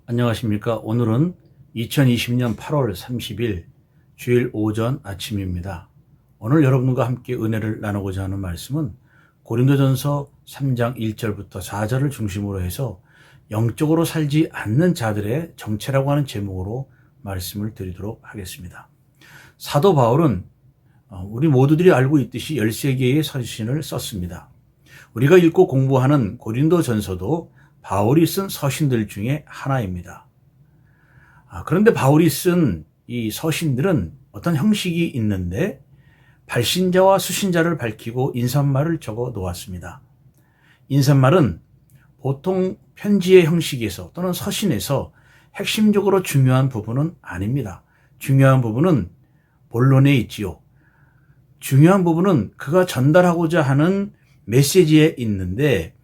안녕하십니까. 오늘은 2020년 8월 30일 주일 오전 아침입니다. 오늘 여러분과 함께 은혜를 나누고자 하는 말씀은 고린도전서 3장 1절부터 4절을 중심으로 해서 영적으로 살지 않는 자들의 정체라고 하는 제목으로 말씀을 드리도록 하겠습니다. 사도 바울은 우리 모두들이 알고 있듯이 13개의 서신을 썼습니다. 우리가 읽고 공부하는 고린도전서도 바울이 쓴 서신들 중에 하나입니다. 그런데 바울이 쓴 이 서신들은 어떤 형식이 있는데 발신자와 수신자를 밝히고 인사말을 적어 놓았습니다. 인사말은 보통 편지의 형식에서 또는 서신에서 핵심적으로 중요한 부분은 아닙니다. 중요한 부분은 본론에 있지요. 중요한 부분은 그가 전달하고자 하는 메시지에 있는데,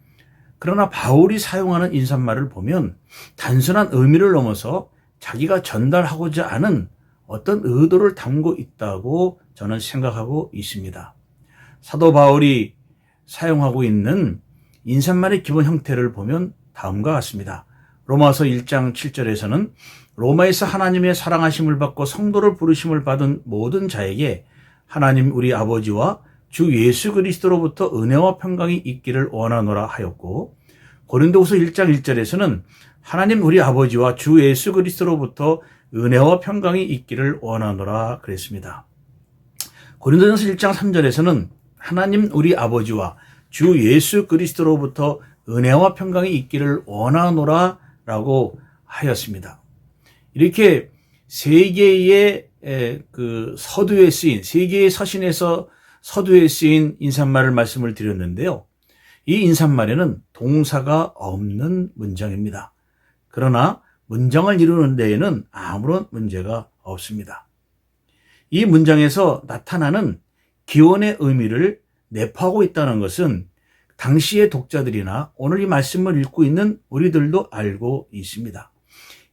그러나 바울이 사용하는 인사말을 보면 단순한 의미를 넘어서 자기가 전달하고자 하는 어떤 의도를 담고 있다고 저는 생각하고 있습니다. 사도 바울이 사용하고 있는 인사말의 기본 형태를 보면 다음과 같습니다. 로마서 1장 7절에서는 로마에서 하나님의 사랑하심을 받고 성도를 부르심을 받은 모든 자에게 하나님 우리 아버지와 주 예수 그리스도로부터 은혜와 평강이 있기를 원하노라 하였고, 고린도후서 1장 1절에서는 하나님 우리 아버지와 주 예수 그리스도로부터 은혜와 평강이 있기를 원하노라 그랬습니다. 고린도전서 1장 3절에서는 하나님 우리 아버지와 주 예수 그리스도로부터 은혜와 평강이 있기를 원하노라 라고 하였습니다. 이렇게 세 개의 서두에 쓰인, 세 개의 서신에서 서두에 쓰인 인사말을 말씀을 드렸는데요. 이 인사말에는 동사가 없는 문장입니다. 그러나 문장을 이루는 데에는 아무런 문제가 없습니다. 이 문장에서 나타나는 기원의 의미를 내포하고 있다는 것은 당시의 독자들이나 오늘 이 말씀을 읽고 있는 우리들도 알고 있습니다.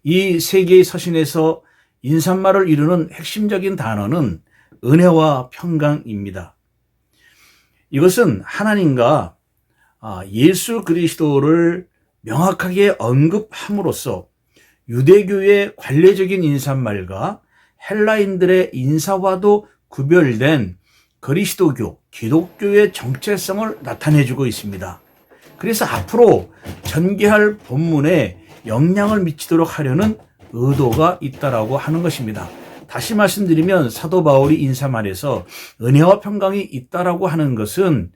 이 세 개의 서신에서 인사말을 이루는 핵심적인 단어는 은혜와 평강입니다. 이것은 하나님과 예수 그리스도를 명확하게 언급함으로써 유대교의 관례적인 인사말과 헬라인들의 인사와도 구별된 그리스도교, 기독교의 정체성을 나타내주고 있습니다. 그래서 앞으로 전개할 본문에 영향을 미치도록 하려는 의도가 있다라고 하는 것입니다. 다시 말씀드리면 사도 바울이 인사말에서 은혜와 평강이 있다라고 하는 것은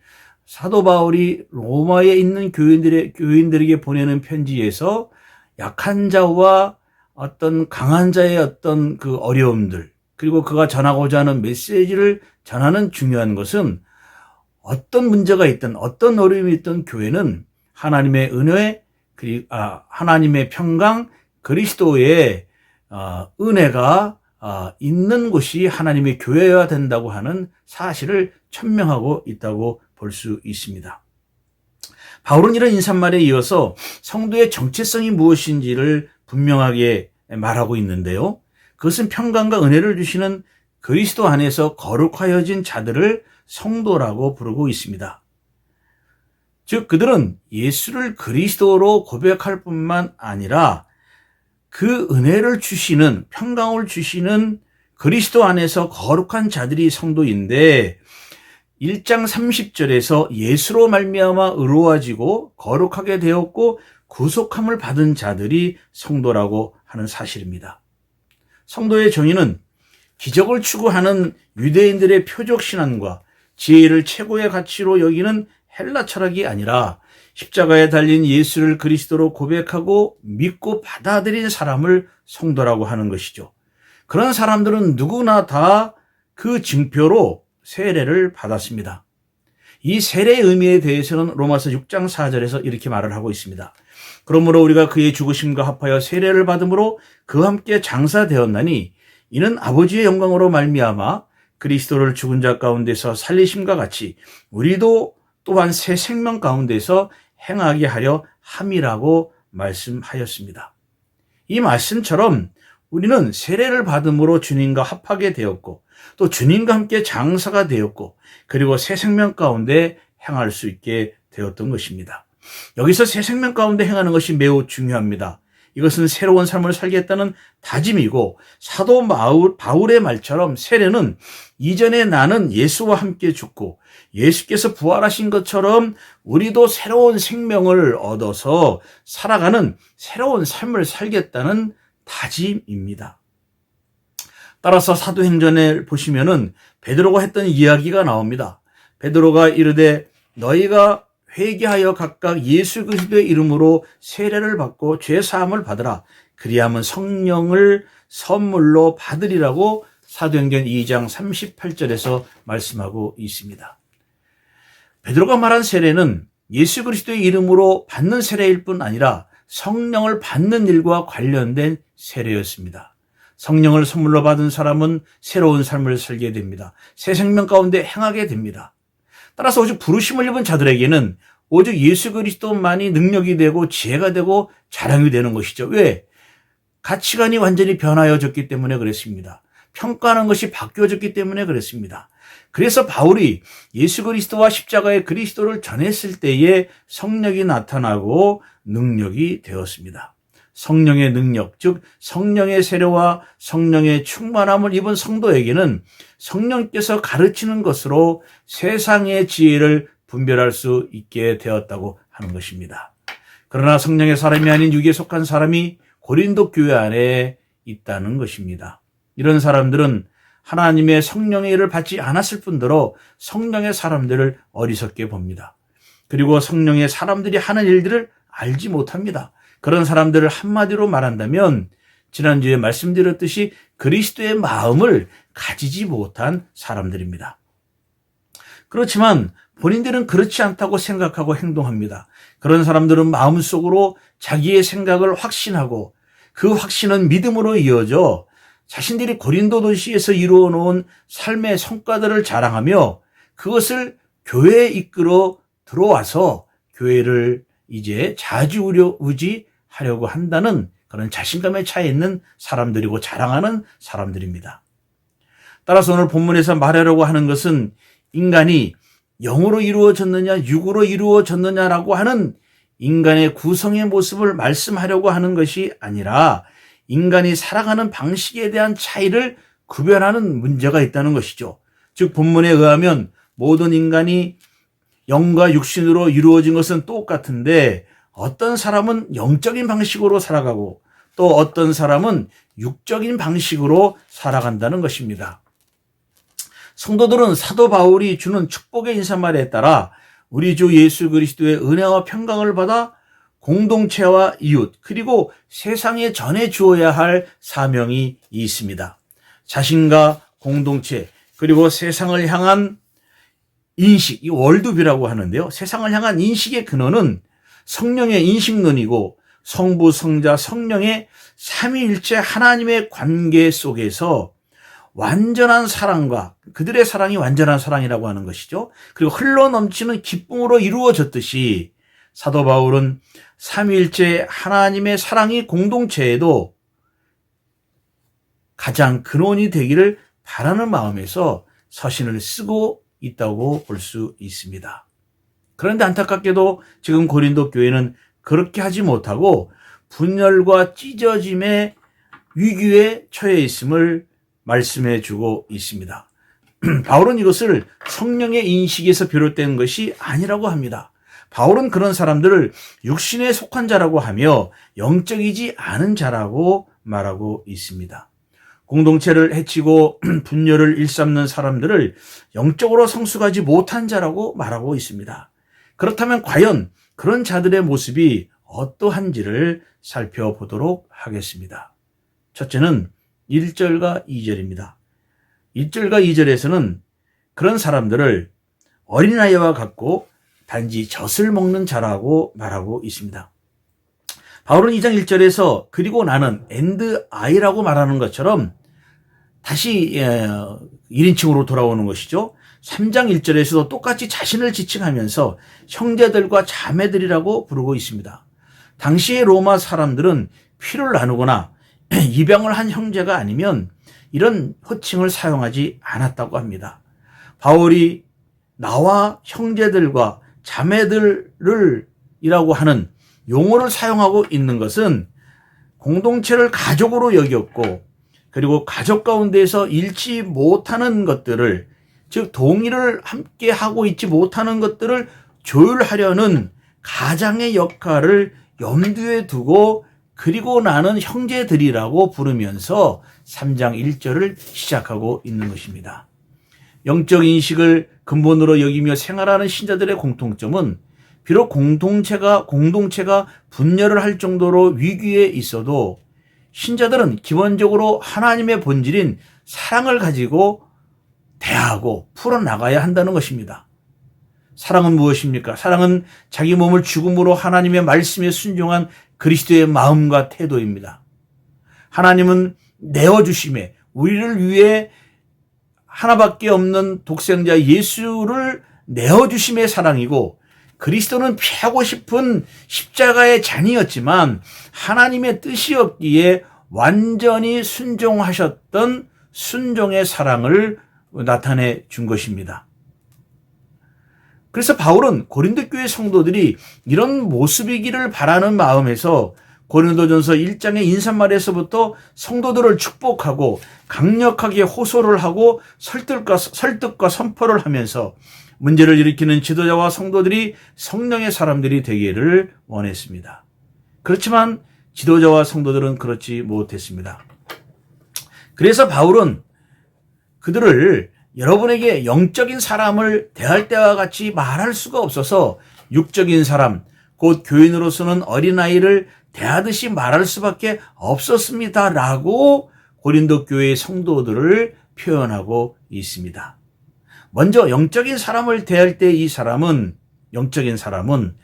사도 바울이 로마에 있는 교인들에게 보내는 편지에서 약한 자와 어떤 강한 자의 어떤 그 어려움들, 그리고 그가 전하고자 하는 메시지를 전하는 중요한 것은 어떤 문제가 있든 어떤 어려움이 있든 교회는 하나님의 은혜, 하나님의 평강, 그리스도의 은혜가 있는 곳이 하나님의 교회여야 된다고 하는 사실을 천명하고 있다고 볼 수 있습니다. 바울은 이런 인사말에 이어서 성도의 정체성이 무엇인지를 분명하게 말하고 있는데요. 그것은 평강과 은혜를 주시는 그리스도 안에서 거룩하여진 자들을 성도라고 부르고 있습니다. 즉 그들은 예수를 그리스도로 고백할 뿐만 아니라 그 은혜를 주시는, 평강을 주시는 그리스도 안에서 거룩한 자들이 성도인데, 1장 30절에서 예수로 말미암아 의로워지고 거룩하게 되었고 구속함을 받은 자들이 성도라고 하는 사실입니다. 성도의 정의는 기적을 추구하는 유대인들의 표적 신앙과 지혜를 최고의 가치로 여기는 헬라 철학이 아니라 십자가에 달린 예수를 그리스도로 고백하고 믿고 받아들인 사람을 성도라고 하는 것이죠. 그런 사람들은 누구나 다 그 증표로 세례를 받았습니다. 이 세례의 의미에 대해서는 로마서 6장 4절에서 이렇게 말을 하고 있습니다. 그러므로 우리가 그의 죽으심과 합하여 세례를 받음으로 그와 함께 장사되었나니 이는 아버지의 영광으로 말미암아 그리스도를 죽은 자 가운데서 살리심과 같이 우리도 또한 새 생명 가운데서 행하게 하려 함이라고 말씀하였습니다. 이 말씀처럼 우리는 세례를 받음으로 주님과 합하게 되었고 또 주님과 함께 장사가 되었고 그리고 새 생명 가운데 행할 수 있게 되었던 것입니다. 여기서 새 생명 가운데 행하는 것이 매우 중요합니다. 이것은 새로운 삶을 살겠다는 다짐이고, 사도 바울의 말처럼 세례는 이전에 나는 예수와 함께 죽고 예수께서 부활하신 것처럼 우리도 새로운 생명을 얻어서 살아가는 새로운 삶을 살겠다는 다짐입니다. 따라서 사도행전에 보시면은 베드로가 했던 이야기가 나옵니다. 베드로가 이르되 너희가 회개하여 각각 예수 그리스도의 이름으로 세례를 받고 죄 사함을 받으라. 그리하면 성령을 선물로 받으리라고 사도행전 2장 38절에서 말씀하고 있습니다. 베드로가 말한 세례는 예수 그리스도의 이름으로 받는 세례일 뿐 아니라 성령을 받는 일과 관련된 세례였습니다. 성령을 선물로 받은 사람은 새로운 삶을 살게 됩니다. 새 생명 가운데 행하게 됩니다. 따라서 오직 부르심을 입은 자들에게는 오직 예수 그리스도만이 능력이 되고 지혜가 되고 자랑이 되는 것이죠. 왜? 가치관이 완전히 변하여졌기 때문에 그랬습니다. 평가하는 것이 바뀌어졌기 때문에 그랬습니다. 그래서 바울이 예수 그리스도와 십자가의 그리스도를 전했을 때에 성령이 나타나고 능력이 되었습니다. 성령의 능력, 즉 성령의 세례와 성령의 충만함을 입은 성도에게는 성령께서 가르치는 것으로 세상의 지혜를 분별할 수 있게 되었다고 하는 것입니다. 그러나 성령의 사람이 아닌 육에 속한 사람이 고린도 교회 안에 있다는 것입니다. 이런 사람들은 하나님의 성령의 일을 받지 않았을 뿐더러 성령의 사람들을 어리석게 봅니다. 그리고 성령의 사람들이 하는 일들을 알지 못합니다. 그런 사람들을 한마디로 말한다면 지난주에 말씀드렸듯이 그리스도의 마음을 가지지 못한 사람들입니다. 그렇지만 본인들은 그렇지 않다고 생각하고 행동합니다. 그런 사람들은 마음속으로 자기의 생각을 확신하고 그 확신은 믿음으로 이어져 자신들이 고린도 도시에서 이루어 놓은 삶의 성과들을 자랑하며 그것을 교회에 이끌어 들어와서 교회를 이제 좌지우지하려고 한다는 그런 자신감에 차 있는 사람들이고 자랑하는 사람들입니다. 따라서 오늘 본문에서 말하려고 하는 것은 인간이 영으로 이루어졌느냐 육으로 이루어졌느냐라고 하는 인간의 구성의 모습을 말씀하려고 하는 것이 아니라 인간이 살아가는 방식에 대한 차이를 구별하는 문제가 있다는 것이죠. 즉 본문에 의하면 모든 인간이 영과 육신으로 이루어진 것은 똑같은데 어떤 사람은 영적인 방식으로 살아가고 또 어떤 사람은 육적인 방식으로 살아간다는 것입니다. 성도들은 사도 바울이 주는 축복의 인사말에 따라 우리 주 예수 그리스도의 은혜와 평강을 받아 공동체와 이웃 그리고 세상에 전해 주어야 할 사명이 있습니다. 자신과 공동체 그리고 세상을 향한 인식, 이 월드뷰라고 하는데요. 세상을 향한 인식의 근원은 성령의 인식론이고 성부, 성자, 성령의 삼위일체 하나님의 관계 속에서 완전한 사랑과 그들의 사랑이 완전한 사랑이라고 하는 것이죠. 그리고 흘러넘치는 기쁨으로 이루어졌듯이 사도 바울은 삼위일체 하나님의 사랑이 공동체에도 가장 근원이 되기를 바라는 마음에서 서신을 쓰고 있다고 볼 수 있습니다. 그런데 안타깝게도 지금 고린도 교회는 그렇게 하지 못하고 분열과 찢어짐의 위기에 처해 있음을 말씀해 주고 있습니다. 바울은 이것을 성령의 인식에서 비롯된 것이 아니라고 합니다. 바울은 그런 사람들을 육신에 속한 자라고 하며 영적이지 않은 자라고 말하고 있습니다. 공동체를 해치고 분열을 일삼는 사람들을 영적으로 성숙하지 못한 자라고 말하고 있습니다. 그렇다면 과연 그런 자들의 모습이 어떠한지를 살펴보도록 하겠습니다. 첫째는 1절과 2절입니다. 1절과 2절에서는 그런 사람들을 어린아이와 같고 단지 젖을 먹는 자라고 말하고 있습니다. 바울은 2장 1절에서 그리고 나는 and I라고 말하는 것처럼 다시 1인칭으로 돌아오는 것이죠. 3장 1절에서도 똑같이 자신을 지칭하면서 형제들과 자매들이라고 부르고 있습니다. 당시의 로마 사람들은 피를 나누거나 입양을 한 형제가 아니면 이런 호칭을 사용하지 않았다고 합니다. 바울이 나와 형제들과 자매들을 이라고 하는 용어를 사용하고 있는 것은 공동체를 가족으로 여겼고, 그리고 가족 가운데에서 잃지 못하는 것들을, 즉 동의를 함께 하고 있지 못하는 것들을 조율하려는 가장의 역할을 염두에 두고 그리고 나는 형제들이라고 부르면서 3장 1절을 시작하고 있는 것입니다. 영적 인식을 근본으로 여기며 생활하는 신자들의 공통점은 비록 공동체가 분열을 할 정도로 위기에 있어도 신자들은 기본적으로 하나님의 본질인 사랑을 가지고 대하고 풀어나가야 한다는 것입니다. 사랑은 무엇입니까? 사랑은 자기 몸을 죽음으로 하나님의 말씀에 순종한 그리스도의 마음과 태도입니다. 하나님은 내어주심에 우리를 위해 하나밖에 없는 독생자 예수를 내어주심의 사랑이고, 그리스도는 피하고 싶은 십자가의 잔이었지만 하나님의 뜻이었기에 완전히 순종하셨던 순종의 사랑을 나타내 준 것입니다. 그래서 바울은 고린도 교회 성도들이 이런 모습이기를 바라는 마음에서 고린도전서 1장의 인사말에서부터 성도들을 축복하고 강력하게 호소를 하고 설득과 선포를 하면서 문제를 일으키는 지도자와 성도들이 성령의 사람들이 되기를 원했습니다. 그렇지만 지도자와 성도들은 그렇지 못했습니다. 그래서 바울은 그들을 여러분에게 영적인 사람을 대할 때와 같이 말할 수가 없어서 육적인 사람, 곧 교인으로서는 어린아이를 대하듯이 말할 수밖에 없었습니다. 라고 고린도 교회의 성도들을 표현하고 있습니다. 먼저 영적인 사람을 대할 때 영적인 사람은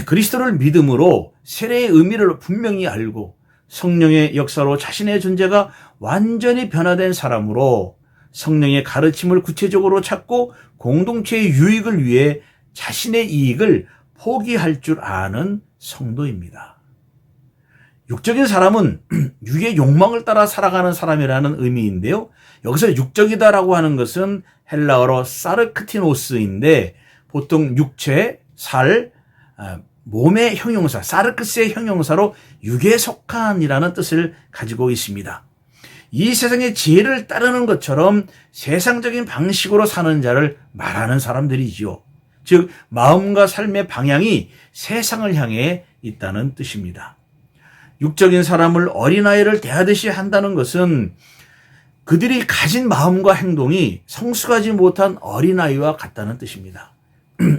그리스도를 믿음으로 세례의 의미를 분명히 알고 성령의 역사로 자신의 존재가 완전히 변화된 사람으로 성령의 가르침을 구체적으로 찾고 공동체의 유익을 위해 자신의 이익을 포기할 줄 아는 성도입니다. 육적인 사람은 육의 욕망을 따라 살아가는 사람이라는 의미인데요. 여기서 육적이다라고 하는 것은 헬라어로 사르크티노스인데 보통 육체, 살, 몸의 형용사, 사르크스의 형용사로 육에 속한이라는 뜻을 가지고 있습니다. 이 세상의 지혜를 따르는 것처럼 세상적인 방식으로 사는 자를 말하는 사람들이지요. 즉 마음과 삶의 방향이 세상을 향해 있다는 뜻입니다. 육적인 사람을 어린아이를 대하듯이 한다는 것은 그들이 가진 마음과 행동이 성숙하지 못한 어린아이와 같다는 뜻입니다.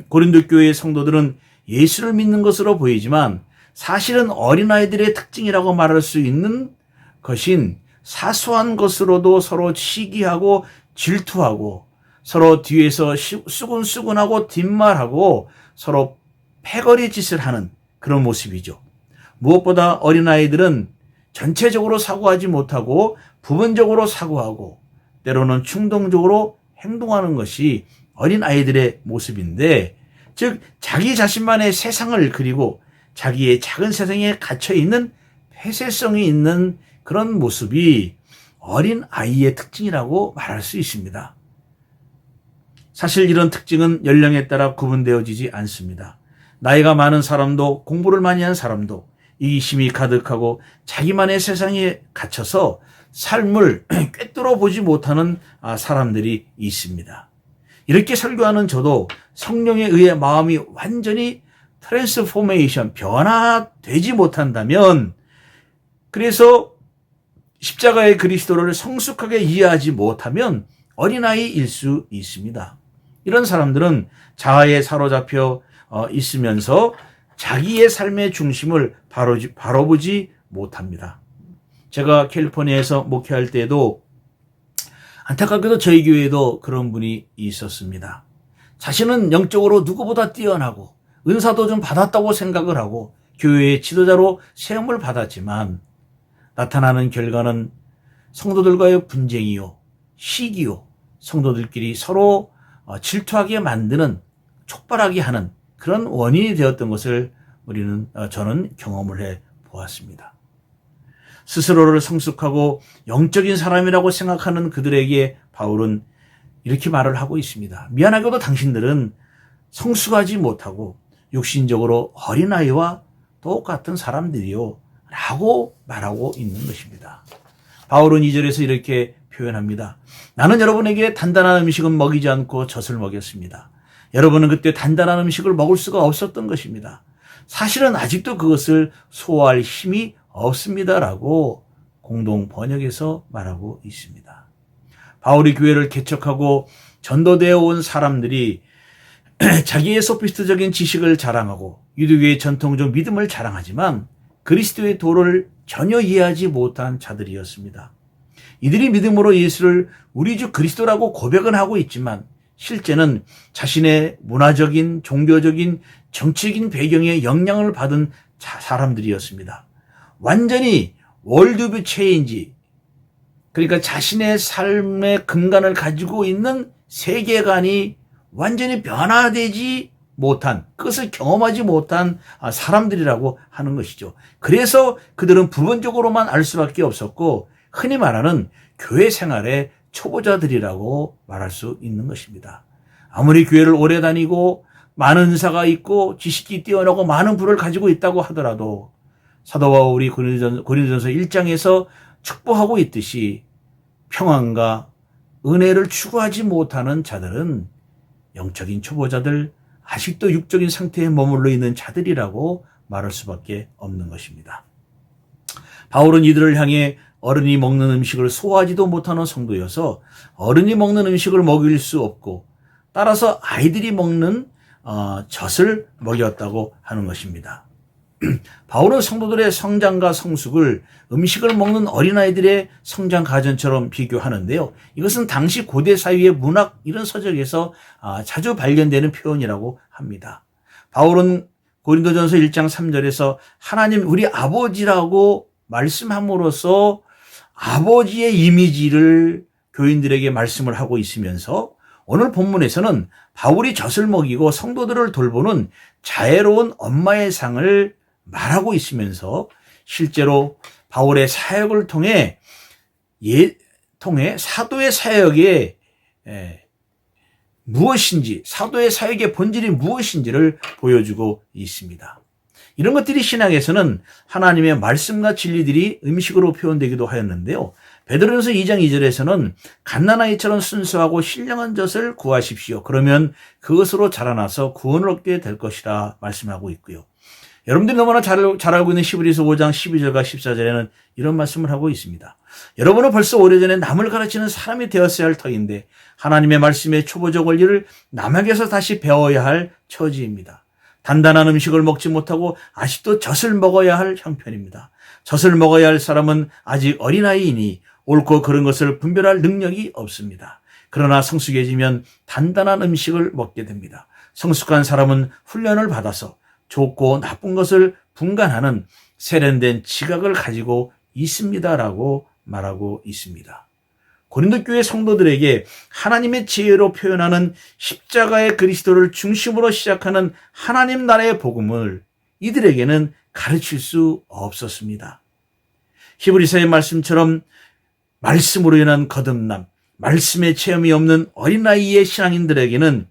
고린도 교회의 성도들은 예수를 믿는 것으로 보이지만 사실은 어린아이들의 특징이라고 말할 수 있는 것인 사소한 것으로도 서로 시기하고 질투하고 서로 뒤에서 수군수군하고 뒷말하고 서로 패거리 짓을 하는 그런 모습이죠. 무엇보다 어린아이들은 전체적으로 사고하지 못하고 부분적으로 사고하고 때로는 충동적으로 행동하는 것이 어린아이들의 모습인데, 즉 자기 자신만의 세상을 그리고 자기의 작은 세상에 갇혀있는 폐쇄성이 있는 그런 모습이 어린아이의 특징이라고 말할 수 있습니다. 사실 이런 특징은 연령에 따라 구분되어지지 않습니다. 나이가 많은 사람도 공부를 많이 한 사람도 이기심이 가득하고 자기만의 세상에 갇혀서 삶을 꿰뚫어 보지 못하는 사람들이 있습니다. 이렇게 설교하는 저도 성령에 의해 마음이 완전히 트랜스포메이션, 변화되지 못한다면, 그래서 십자가의 그리스도를 성숙하게 이해하지 못하면 어린아이일 수 있습니다. 이런 사람들은 자아에 사로잡혀 있으면서 자기의 삶의 중심을 바로 보지 못합니다. 제가 캘리포니아에서 목회할 때도 안타깝게도 저희 교회에도 그런 분이 있었습니다. 자신은 영적으로 누구보다 뛰어나고 은사도 좀 받았다고 생각을 하고 교회의 지도자로 세움을 받았지만 나타나는 결과는 성도들과의 분쟁이요, 시기요, 성도들끼리 서로 질투하게 만드는, 촉발하게 하는 그런 원인이 되었던 것을 저는 경험을 해 보았습니다. 스스로를 성숙하고 영적인 사람이라고 생각하는 그들에게 바울은 이렇게 말을 하고 있습니다. 미안하게도 당신들은 성숙하지 못하고 육신적으로 어린아이와 똑같은 사람들이요 라고 말하고 있는 것입니다. 바울은 2절에서 이렇게 표현합니다. 나는 여러분에게 단단한 음식은 먹이지 않고 젖을 먹였습니다. 여러분은 그때 단단한 음식을 먹을 수가 없었던 것입니다. 사실은 아직도 그것을 소화할 힘이 없습니다라고 공동 번역에서 말하고 있습니다. 바울이 교회를 개척하고 전도되어 온 사람들이 자기의 소피스트적인 지식을 자랑하고 유대교의 전통적 믿음을 자랑하지만 그리스도의 도를 전혀 이해하지 못한 자들이었습니다. 이들이 믿음으로 예수를 우리 주 그리스도라고 고백은 하고 있지만 실제는 자신의 문화적인, 종교적인, 정치적인 배경에 영향을 받은 사람들이었습니다. 완전히 월드뷰 체인지, 그러니까 자신의 삶의 근간을 가지고 있는 세계관이 완전히 변화되지 못한, 그것을 경험하지 못한 사람들이라고 하는 것이죠. 그래서 그들은 부분적으로만 알 수밖에 없었고 흔히 말하는 교회 생활의 초보자들이라고 말할 수 있는 것입니다. 아무리 교회를 오래 다니고 많은 은사가 있고 지식이 뛰어나고 많은 부를 가지고 있다고 하더라도 사도 바울이 고린도전서 1장에서 축복하고 있듯이 평안과 은혜를 추구하지 못하는 자들은 영적인 초보자들, 아직도 육적인 상태에 머물러 있는 자들이라고 말할 수밖에 없는 것입니다. 바울은 이들을 향해 어른이 먹는 음식을 소화하지도 못하는 성도여서 어른이 먹는 음식을 먹일 수 없고 따라서 아이들이 먹는 젖을 먹였다고 하는 것입니다. 바울은 성도들의 성장과 성숙을 음식을 먹는 어린아이들의 성장 과정처럼 비교하는데요. 이것은 당시 고대 사회의 문학 이런 서적에서 자주 발견되는 표현이라고 합니다. 바울은 고린도전서 1장 3절에서 하나님 우리 아버지라고 말씀함으로써 아버지의 이미지를 교인들에게 말씀을 하고 있으면서 오늘 본문에서는 바울이 젖을 먹이고 성도들을 돌보는 자애로운 엄마의 상을 말하고 있으면서 실제로 바울의 사역을 통해 사도의 사역의 무엇인지, 사도의 사역의 본질이 무엇인지를 보여주고 있습니다. 이런 것들이 신학에서는 하나님의 말씀과 진리들이 음식으로 표현되기도 하였는데요. 베드로전서 2장 2절에서는 갓난아이처럼 순수하고 신령한 젖을 구하십시오. 그러면 그것으로 자라나서 구원을 얻게 될 것이라 말씀하고 있고요. 여러분들이 너무나 잘 알고 있는 히브리서 5장 12절과 14절에는 이런 말씀을 하고 있습니다. 여러분은 벌써 오래전에 남을 가르치는 사람이 되었어야 할 터인데 하나님의 말씀의 초보적 원리를 남에게서 다시 배워야 할 처지입니다. 단단한 음식을 먹지 못하고 아직도 젖을 먹어야 할 형편입니다. 젖을 먹어야 할 사람은 아직 어린아이이니 옳고 그른 것을 분별할 능력이 없습니다. 그러나 성숙해지면 단단한 음식을 먹게 됩니다. 성숙한 사람은 훈련을 받아서 좋고 나쁜 것을 분간하는 세련된 지각을 가지고 있습니다라고 말하고 있습니다. 고린도 교회 성도들에게 하나님의 지혜로 표현하는 십자가의 그리스도를 중심으로 시작하는 하나님 나라의 복음을 이들에게는 가르칠 수 없었습니다. 히브리서의 말씀처럼 말씀으로 인한 거듭남, 말씀의 체험이 없는 어린아이의 신앙인들에게는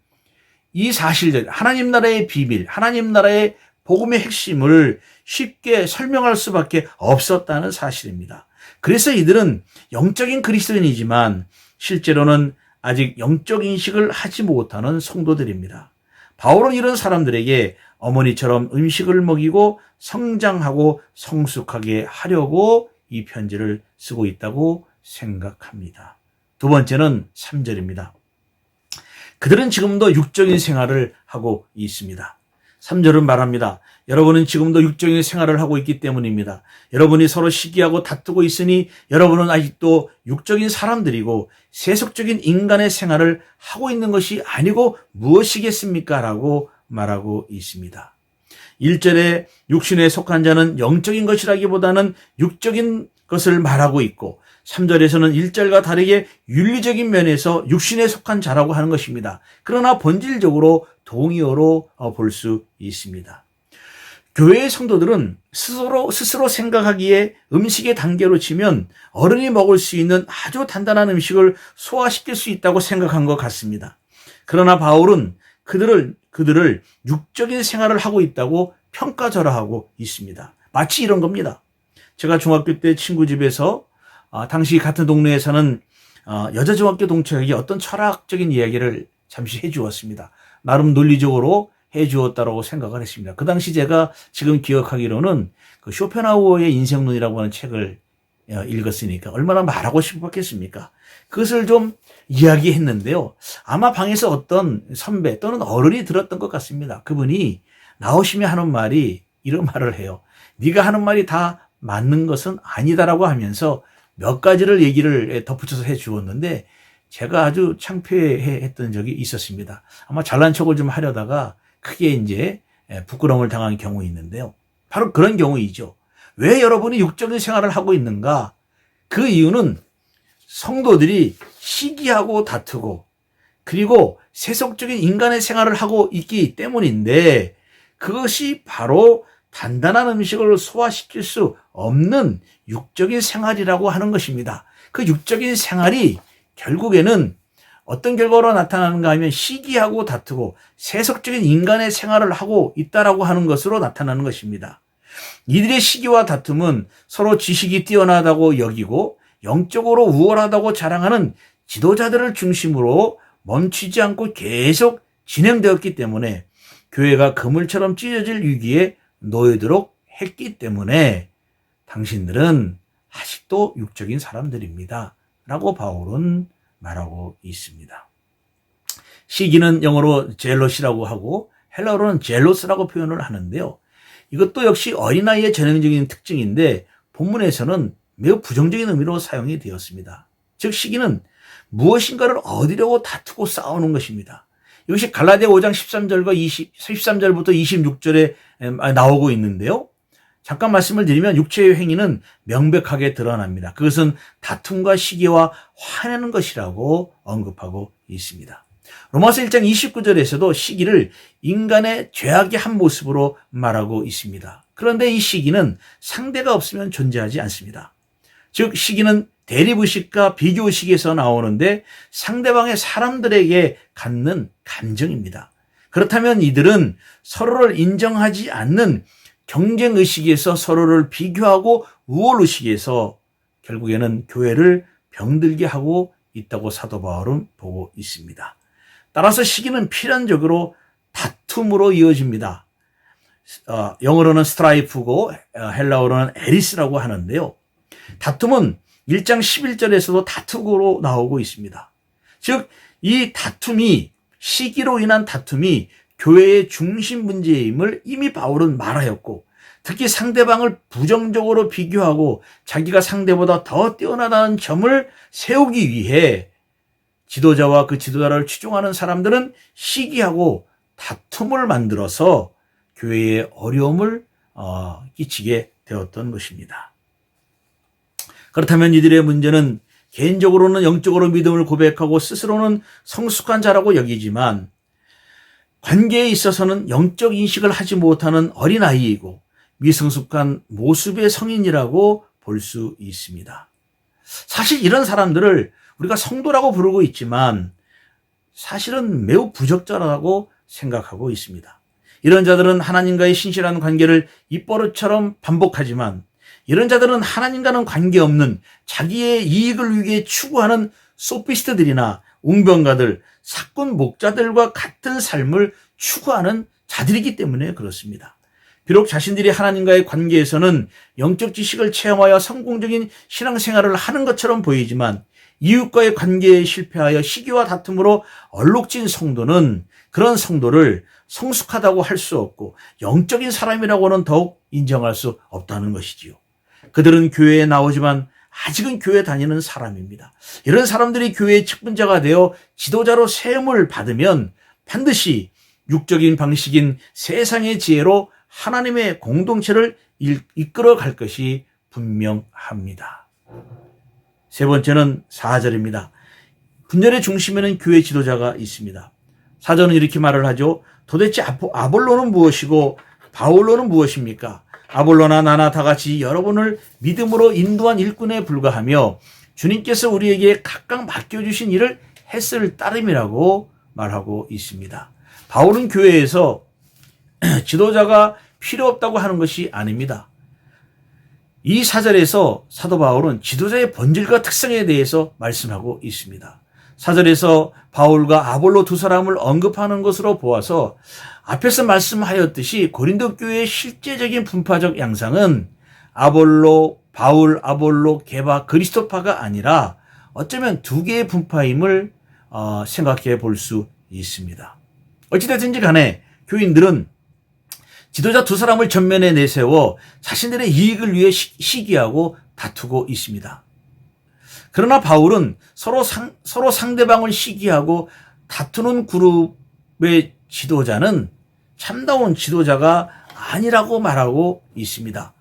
이 사실들, 하나님 나라의 비밀, 하나님 나라의 복음의 핵심을 쉽게 설명할 수밖에 없었다는 사실입니다. 그래서 이들은 영적인 그리스도인이지만 실제로는 아직 영적 인식을 하지 못하는 성도들입니다. 바울은 이런 사람들에게 어머니처럼 음식을 먹이고 성장하고 성숙하게 하려고 이 편지를 쓰고 있다고 생각합니다. 두 번째는 3절입니다. 그들은 지금도 육적인 생활을 하고 있습니다. 3절은 말합니다. 여러분은 지금도 육적인 생활을 하고 있기 때문입니다. 여러분이 서로 시기하고 다투고 있으니 여러분은 아직도 육적인 사람들이고 세속적인 인간의 생활을 하고 있는 것이 아니고 무엇이겠습니까? 라고 말하고 있습니다. 1절에 육신에 속한 자는 영적인 것이라기보다는 육적인 것을 말하고 있고 3절에서는 1절과 다르게 윤리적인 면에서 육신에 속한 자라고 하는 것입니다. 그러나 본질적으로 동의어로 볼 수 있습니다. 교회의 성도들은 스스로 생각하기에 음식의 단계로 치면 어른이 먹을 수 있는 아주 단단한 음식을 소화시킬 수 있다고 생각한 것 같습니다. 그러나 바울은 그들을 육적인 생활을 하고 있다고 평가절하하고 있습니다. 마치 이런 겁니다. 제가 중학교 때 친구 집에서 당시 같은 동네에 사는 여자 중학교 동창에게 어떤 철학적인 이야기를 잠시 해주었습니다. 나름 논리적으로 해주었다고 생각을 했습니다. 그 당시 제가 지금 기억하기로는 그 쇼펜하우어의 인생론이라고 하는 책을 읽었으니까 얼마나 말하고 싶었겠습니까? 그것을 좀 이야기했는데요. 아마 방에서 어떤 선배 또는 어른이 들었던 것 같습니다. 그분이 나오시며 하는 말이 이런 말을 해요. 네가 하는 말이 다 맞는 것은 아니다라고 하면서 몇 가지를 얘기를 덧붙여서 해 주었는데 제가 아주 창피했던 적이 있었습니다. 아마 잘난 척을 좀 하려다가 크게 이제 부끄러움을 당한 경우 있는데요. 바로 그런 경우이죠. 왜 여러분이 육적인 생활을 하고 있는가? 그 이유는 성도들이 시기하고 다투고 그리고 세속적인 인간의 생활을 하고 있기 때문인데 그것이 바로 단단한 음식을 소화시킬 수 없는 육적인 생활이라고 하는 것입니다. 그 육적인 생활이 결국에는 어떤 결과로 나타나는가 하면 시기하고 다투고 세속적인 인간의 생활을 하고 있다라고 하는 것으로 나타나는 것입니다. 이들의 시기와 다툼은 서로 지식이 뛰어나다고 여기고 영적으로 우월하다고 자랑하는 지도자들을 중심으로 멈추지 않고 계속 진행되었기 때문에 교회가 그물처럼 찢어질 위기에 놓이도록 했기 때문에 당신들은 아직도 육적인 사람들입니다. 라고 바울은 말하고 있습니다. 시기는 영어로 젤러시라고 하고 헬라어로는 젤로스라고 표현을 하는데요. 이것도 역시 어린아이의 전형적인 특징인데 본문에서는 매우 부정적인 의미로 사용이 되었습니다. 즉 시기는 무엇인가를 얻으려고 다투고 싸우는 것입니다. 이것이 갈라디아 5장 13절부터 26절에 나오고 있는데요. 잠깐 말씀을 드리면 육체의 행위는 명백하게 드러납니다. 그것은 다툼과 시기와 화내는 것이라고 언급하고 있습니다. 로마서 1장 29절에서도 시기를 인간의 죄악의 한 모습으로 말하고 있습니다. 그런데 이 시기는 상대가 없으면 존재하지 않습니다. 즉 시기는 대립의식과 비교의식에서 나오는데 상대방의 사람들에게 갖는 감정입니다. 그렇다면 이들은 서로를 인정하지 않는 경쟁의식에서 서로를 비교하고 우월의식에서 결국에는 교회를 병들게 하고 있다고 사도 바울은 보고 있습니다. 따라서 시기는 필연적으로 다툼으로 이어집니다. 영어로는 스트라이프고 헬라어로는 에리스라고 하는데요. 다툼은 1장 11절에서도 다투고로 나오고 있습니다. 즉, 이 다툼이 시기로 인한 다툼이 교회의 중심 문제임을 이미 바울은 말하였고 특히 상대방을 부정적으로 비교하고 자기가 상대보다 더 뛰어나다는 점을 세우기 위해 지도자와 그 지도자를 추종하는 사람들은 시기하고 다툼을 만들어서 교회에 어려움을 끼치게 되었던 것입니다. 그렇다면 이들의 문제는 개인적으로는 영적으로 믿음을 고백하고 스스로는 성숙한 자라고 여기지만 관계에 있어서는 영적 인식을 하지 못하는 어린아이이고 미성숙한 모습의 성인이라고 볼 수 있습니다. 사실 이런 사람들을 우리가 성도라고 부르고 있지만 사실은 매우 부적절하다고 생각하고 있습니다. 이런 자들은 하나님과의 신실한 관계를 입버릇처럼 반복하지만 이런 자들은 하나님과는 관계없는 자기의 이익을 위해 추구하는 소피스트들이나 웅변가들, 사건 목자들과 같은 삶을 추구하는 자들이기 때문에 그렇습니다. 비록 자신들이 하나님과의 관계에서는 영적 지식을 체험하여 성공적인 신앙생활을 하는 것처럼 보이지만 이웃과의 관계에 실패하여 시기와 다툼으로 얼룩진 성도는 그런 성도를 성숙하다고 할 수 없고 영적인 사람이라고는 더욱 인정할 수 없다는 것이지요. 그들은 교회에 나오지만 아직은 교회 다니는 사람입니다. 이런 사람들이 교회의 직분자가 되어 지도자로 세움을 받으면 반드시 육적인 방식인 세상의 지혜로 하나님의 공동체를 이끌어 갈 것이 분명합니다. 세 번째는 4절입니다. 분열의 중심에는 교회 지도자가 있습니다. 사전은 이렇게 말을 하죠. 도대체 아볼로는 무엇이고 바울로는 무엇입니까? 아볼로나 나나 다 같이 여러분을 믿음으로 인도한 일꾼에 불과하며 주님께서 우리에게 각각 맡겨주신 일을 했을 따름이라고 말하고 있습니다. 바울은 교회에서 지도자가 필요 없다고 하는 것이 아닙니다. 이 사절에서 사도 바울은 지도자의 본질과 특성에 대해서 말씀하고 있습니다. 사절에서 바울과 아볼로 두 사람을 언급하는 것으로 보아서 앞에서 말씀하였듯이 고린도 교회의 실제적인 분파적 양상은 바울, 아볼로, 게바, 그리스도파가 아니라 어쩌면 두 개의 분파임을 생각해 볼 수 있습니다. 어찌됐든지 간에 교인들은 지도자 두 사람을 전면에 내세워 자신들의 이익을 위해 시기하고 다투고 있습니다. 그러나 바울은 서로 상대방을 시기하고 다투는 그룹의 지도자는 참다운 지도자가 아니라고 말하고 있습니다.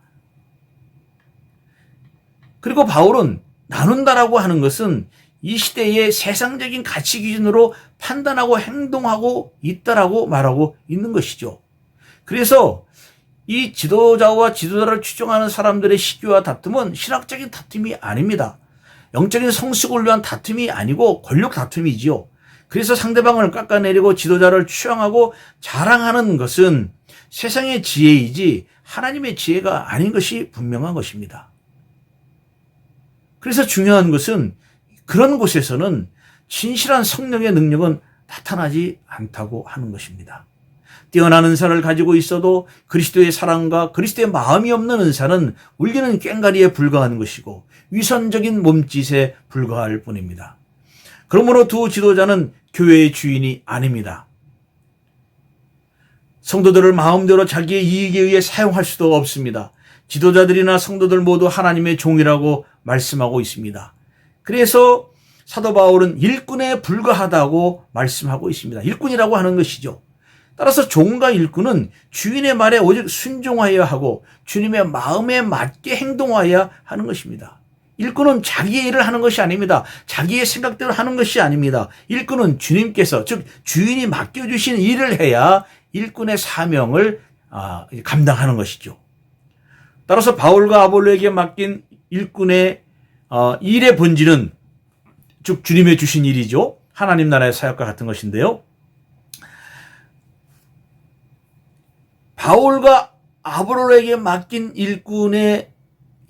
그리고 바울은 나눈다라고 하는 것은 이 시대의 세상적인 가치 기준으로 판단하고 행동하고 있다라고 말하고 있는 것이죠. 그래서 이 지도자와 지도자를 추종하는 사람들의 시기와 다툼은 신학적인 다툼이 아닙니다. 영적인 성숙을 위한 다툼이 아니고 권력 다툼이지요. 그래서 상대방을 깎아내리고 지도자를 추앙하고 자랑하는 것은 세상의 지혜이지 하나님의 지혜가 아닌 것이 분명한 것입니다. 그래서 중요한 것은 그런 곳에서는 진실한 성령의 능력은 나타나지 않다고 하는 것입니다. 뛰어난 은사를 가지고 있어도 그리스도의 사랑과 그리스도의 마음이 없는 은사는 울리는 꽹과리에 불과한 것이고 위선적인 몸짓에 불과할 뿐입니다. 그러므로 두 지도자는 교회의 주인이 아닙니다. 성도들을 마음대로 자기의 이익에 의해 사용할 수도 없습니다. 지도자들이나 성도들 모두 하나님의 종이라고 말씀하고 있습니다. 그래서 사도 바울은 일꾼에 불과하다고 말씀하고 있습니다. 일꾼이라고 하는 것이죠. 따라서 종과 일꾼은 주인의 말에 오직 순종하여야 하고 주님의 마음에 맞게 행동하여야 하는 것입니다. 일꾼은 자기의 일을 하는 것이 아닙니다. 자기의 생각대로 하는 것이 아닙니다. 일꾼은 주님께서, 즉 주인이 맡겨주신 일을 해야 일꾼의 사명을 감당하는 것이죠. 따라서 바울과 아볼로에게 맡긴 일꾼의 일의 본질은 즉 주님의 주신 일이죠. 하나님 나라의 사역과 같은 것인데요. 바울과 아볼로에게 맡긴 일꾼의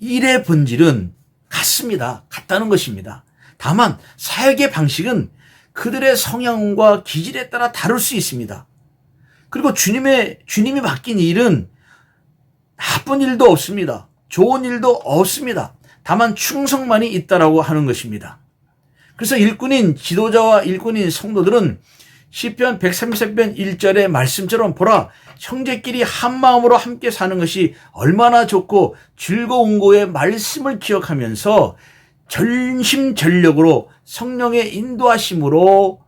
일의 본질은 같습니다. 같다는 것입니다. 다만 사역의 방식은 그들의 성향과 기질에 따라 다를 수 있습니다. 그리고 주님이 맡긴 일은 나쁜 일도 없습니다. 좋은 일도 없습니다. 다만 충성만이 있다라고 하는 것입니다. 그래서 일꾼인 지도자와 일꾼인 성도들은 시편 133편 1절의 말씀처럼 보라 형제끼리 한 마음으로 함께 사는 것이 얼마나 좋고 즐거운 거의 말씀을 기억하면서 전심전력으로 성령의 인도하심으로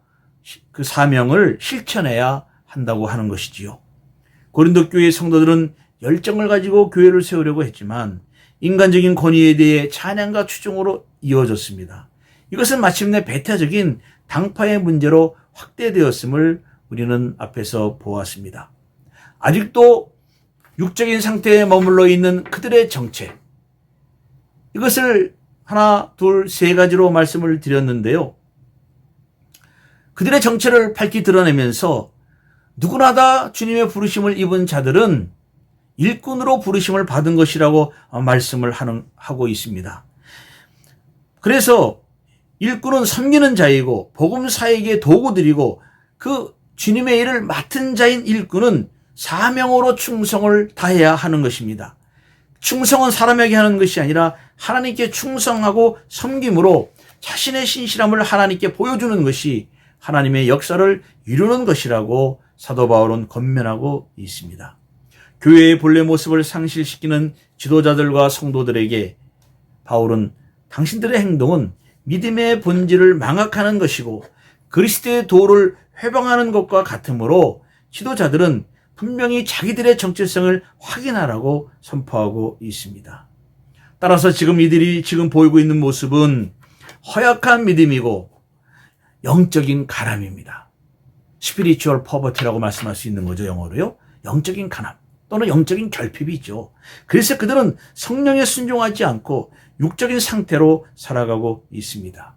그 사명을 실천해야 한다고 하는 것이지요. 고린도 교회의 성도들은 열정을 가지고 교회를 세우려고 했지만 인간적인 권위에 대해 찬양과 추종으로 이어졌습니다. 이것은 마침내 배타적인 당파의 문제로 확대되었음을 우리는 앞에서 보았습니다. 아직도 육적인 상태에 머물러 있는 그들의 정체, 이것을 하나, 둘, 세 가지로 말씀을 드렸는데요. 그들의 정체를 밝히 드러내면서 누구나 다 주님의 부르심을 입은 자들은 일꾼으로 부르심을 받은 것이라고 말씀을 하고 있습니다. 그래서 일꾼은 섬기는 자이고 복음사에게 도구들이고 그 주님의 일을 맡은 자인 일꾼은 사명으로 충성을 다해야 하는 것입니다. 충성은 사람에게 하는 것이 아니라 하나님께 충성하고 섬김으로 자신의 신실함을 하나님께 보여주는 것이 하나님의 역사를 이루는 것이라고 사도 바울은 권면하고 있습니다. 교회의 본래 모습을 상실시키는 지도자들과 성도들에게 바울은 당신들의 행동은 믿음의 본질을 망각하는 것이고 그리스도의 도를 회방하는 것과 같으므로 지도자들은 분명히 자기들의 정체성을 확인하라고 선포하고 있습니다. 따라서 지금 이들이 보이고 있는 모습은 허약한 믿음이고 영적인 가람입니다. 스피리추얼 퍼버티라고 말씀할 수 있는 거죠, 영어로요. 영적인 가남 또는 영적인 결핍이 있죠. 그래서 그들은 성령에 순종하지 않고 육적인 상태로 살아가고 있습니다.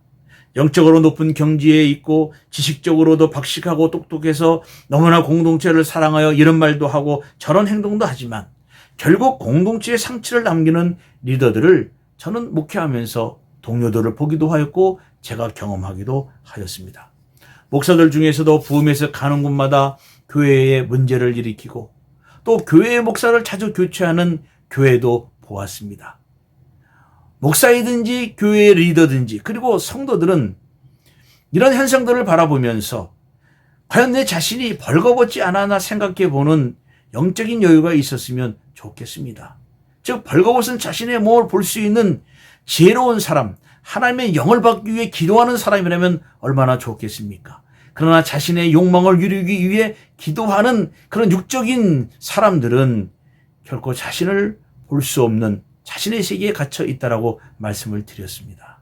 영적으로 높은 경지에 있고 지식적으로도 박식하고 똑똑해서 너무나 공동체를 사랑하여 이런 말도 하고 저런 행동도 하지만 결국 공동체에 상처를 남기는 리더들을 저는 목회하면서 동료들을 보기도 하였고 제가 경험하기도 하였습니다. 목사들 중에서도 부임해서 가는 곳마다 교회에 문제를 일으키고 또 교회의 목사를 자주 교체하는 교회도 보았습니다. 목사이든지 교회의 리더든지 그리고 성도들은 이런 현상들을 바라보면서 과연 내 자신이 벌거벗지 않았나 생각해보는 영적인 여유가 있었으면 좋겠습니다. 즉 벌거벗은 자신의 몸을 볼 수 있는 지혜로운 사람, 하나님의 영을 받기 위해 기도하는 사람이라면 얼마나 좋겠습니까? 그러나 자신의 욕망을 이루기 위해 기도하는 그런 육적인 사람들은 결코 자신을 볼 수 없는 자신의 세계에 갇혀 있다라고 말씀을 드렸습니다.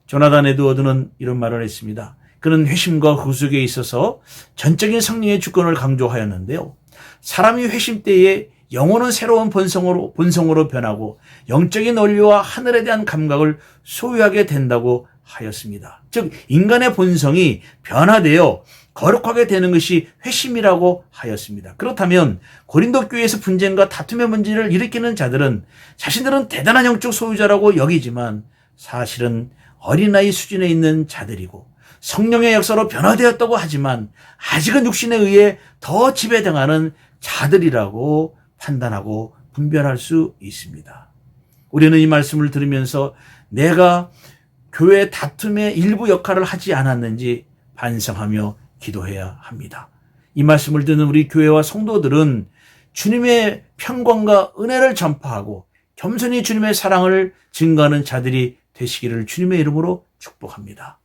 조나단 에드워드는 이런 말을 했습니다. 그는 회심과 구속에 있어서 전적인 성령의 주권을 강조하였는데요. 사람이 회심 때에 영혼은 새로운 본성으로 변하고 영적인 원리와 하늘에 대한 감각을 소유하게 된다고 하였습니다. 즉 인간의 본성이 변화되어 거룩하게 되는 것이 회심이라고 하였습니다. 그렇다면 고린도 교회에서 분쟁과 다툼의 문제를 일으키는 자들은 자신들은 대단한 영적 소유자라고 여기지만 사실은 어린아이 수준에 있는 자들이고 성령의 역사로 변화되었다고 하지만 아직은 육신에 의해 더 지배당하는 자들이라고 판단하고 분별할 수 있습니다. 우리는 이 말씀을 들으면서 내가 교회 다툼의 일부 역할을 하지 않았는지 반성하며 기도해야 합니다. 이 말씀을 듣는 우리 교회와 성도들은 주님의 평강과 은혜를 전파하고 겸손히 주님의 사랑을 증거하는 자들이 되시기를 주님의 이름으로 축복합니다.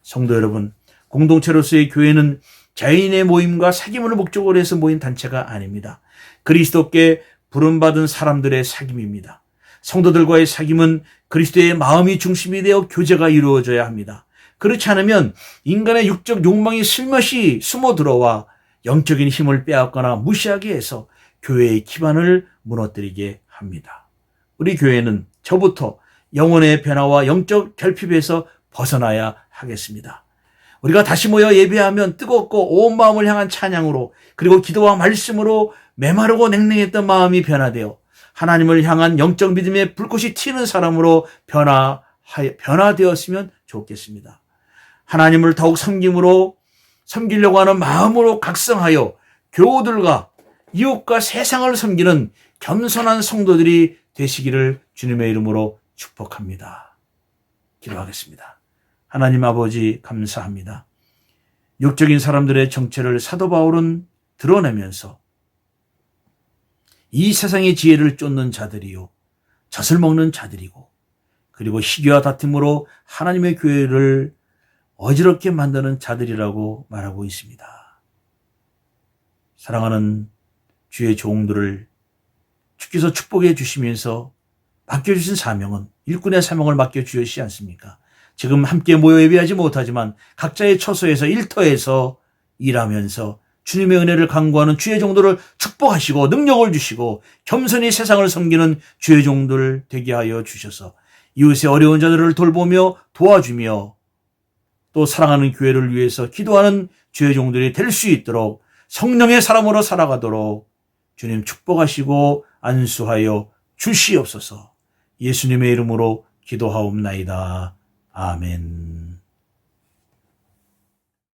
성도 여러분, 공동체로서의 교회는 자연인의 모임과 사귐을 목적으로 해서 모인 단체가 아닙니다. 그리스도께 부름받은 사람들의 사귐입니다. 성도들과의 사귐은 그리스도의 마음이 중심이 되어 교제가 이루어져야 합니다. 그렇지 않으면 인간의 육적 욕망이 슬며시 숨어 들어와 영적인 힘을 빼앗거나 무시하게 해서 교회의 기반을 무너뜨리게 합니다. 우리 교회는 저부터 영혼의 변화와 영적 결핍에서 벗어나야 하겠습니다. 우리가 다시 모여 예배하면 뜨겁고 온 마음을 향한 찬양으로 그리고 기도와 말씀으로 메마르고 냉랭했던 마음이 변화되어 하나님을 향한 영적 믿음의 불꽃이 튀는 사람으로 변화되었으면 좋겠습니다. 하나님을 더욱 섬기려고 하는 마음으로 각성하여 교우들과 이웃과 세상을 섬기는 겸손한 성도들이 되시기를 주님의 이름으로 축복합니다. 기도하겠습니다. 하나님 아버지 감사합니다. 육적인 사람들의 정체를 사도 바울은 드러내면서 이 세상의 지혜를 쫓는 자들이요 젖을 먹는 자들이고 그리고 시기와 다툼으로 하나님의 교회를 어지럽게 만드는 자들이라고 말하고 있습니다. 사랑하는 주의 종들을 주께서 축복해 주시면서 맡겨주신 사명은 일꾼의 사명을 맡겨주셨지 않습니까? 지금 함께 모여 예배하지 못하지만 각자의 처소에서 일터에서 일하면서 주님의 은혜를 간구하는 주의 종들을 축복하시고 능력을 주시고 겸손히 세상을 섬기는 주의 종들 되게 하여 주셔서 이웃의 어려운 자들을 돌보며 도와주며 또 사랑하는 교회를 위해서 기도하는 주의 종들이 될 수 있도록 성령의 사람으로 살아가도록 주님 축복하시고 안수하여 주시옵소서. 예수님의 이름으로 기도하옵나이다. 아멘.